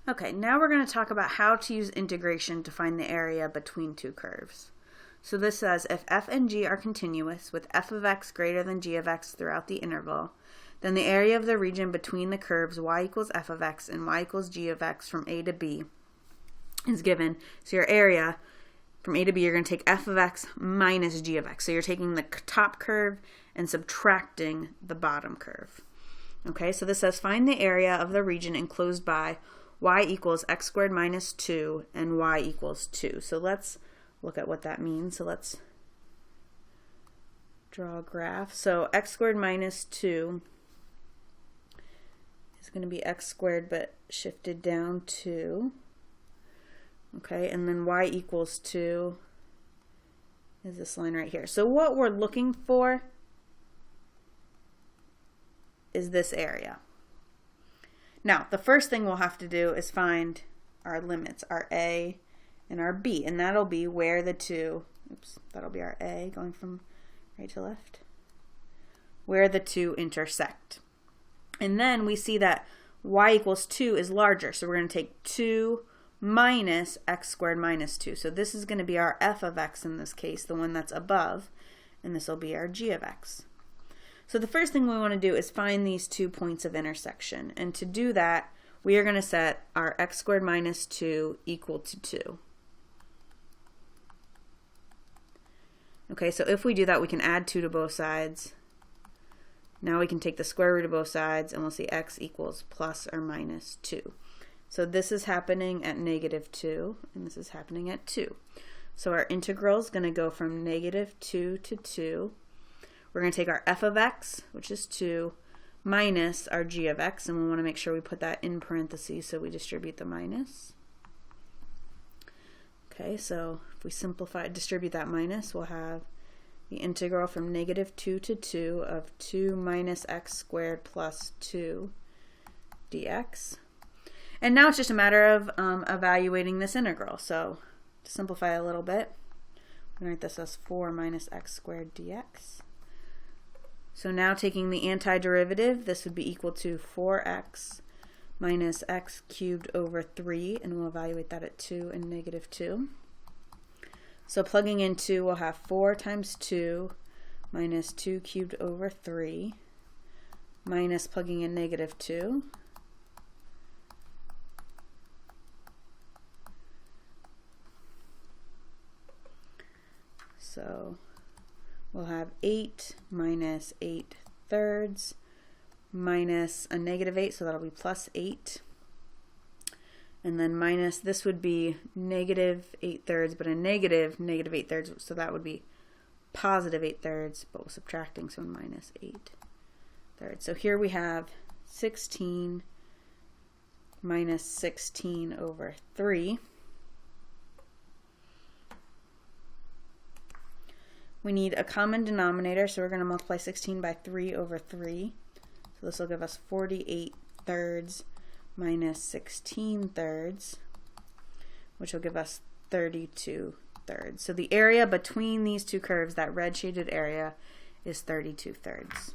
Okay, now we're going to talk about how to use integration to find the area between two curves. So this says if f and g are continuous with f of x greater than g of x throughout the interval, then the area of the region between the curves y equals f of x and y equals g of x from a to b is given. So your area from a to b, you're going to take f of x minus g of x. So you're taking the top curve and subtracting the bottom curve. Okay, so this says find the area of the region enclosed by y equals x squared minus 2 and y equals 2. So let's look at what that means. So let's draw a graph. So x squared minus 2 is going to be x squared but shifted down 2. Okay, and then y equals 2 is this line right here. So what we're looking for is this area. Now, the first thing we'll have to do is find our limits, our a and our b, and that'll be where the two, that'll be our a going from right to left, where the two intersect. And then we see that y equals 2 is larger, so we're going to take 2 minus x squared minus 2. So this is going to be our f of x in this case, the one that's above, and this will be our g of x. So the first thing we want to do is find these 2 points of intersection. And to do that, we are going to set our x squared minus 2 equal to 2. Okay, so if we do that, we can add 2 to both sides. Now we can take the square root of both sides, and we'll see x equals plus or minus 2. So this is happening at negative 2, and this is happening at 2. So our integral is going to go from negative 2 to 2. We're going to take our f of x, which is 2, minus our g of x, and we want to make sure we put that in parentheses so we distribute the minus. Okay, so if we distribute that minus, we'll have the integral from negative 2 to 2 of 2 minus x squared plus 2 dx. And now it's just a matter of evaluating this integral. So to simplify a little bit, I'm going to write this as 4 minus x squared dx. So now taking the antiderivative, this would be equal to 4x minus x cubed over 3, and we'll evaluate that at 2 and negative 2. So plugging in 2, we'll have 4 times 2 minus 2 cubed over 3 minus plugging in negative 2. So we'll have 8 minus 8 thirds minus a negative 8, so that'll be plus 8. And then minus, this would be negative 8 thirds, but a negative 8 thirds, so that would be positive 8 thirds, but we're subtracting, so minus 8 thirds. So here we have 16 minus 16 over 3. We need a common denominator, so we're going to multiply 16 by 3 over 3. So this will give us 48 thirds minus 16 thirds, which will give us 32 thirds. So the area between these two curves, that red shaded area, is 32 thirds.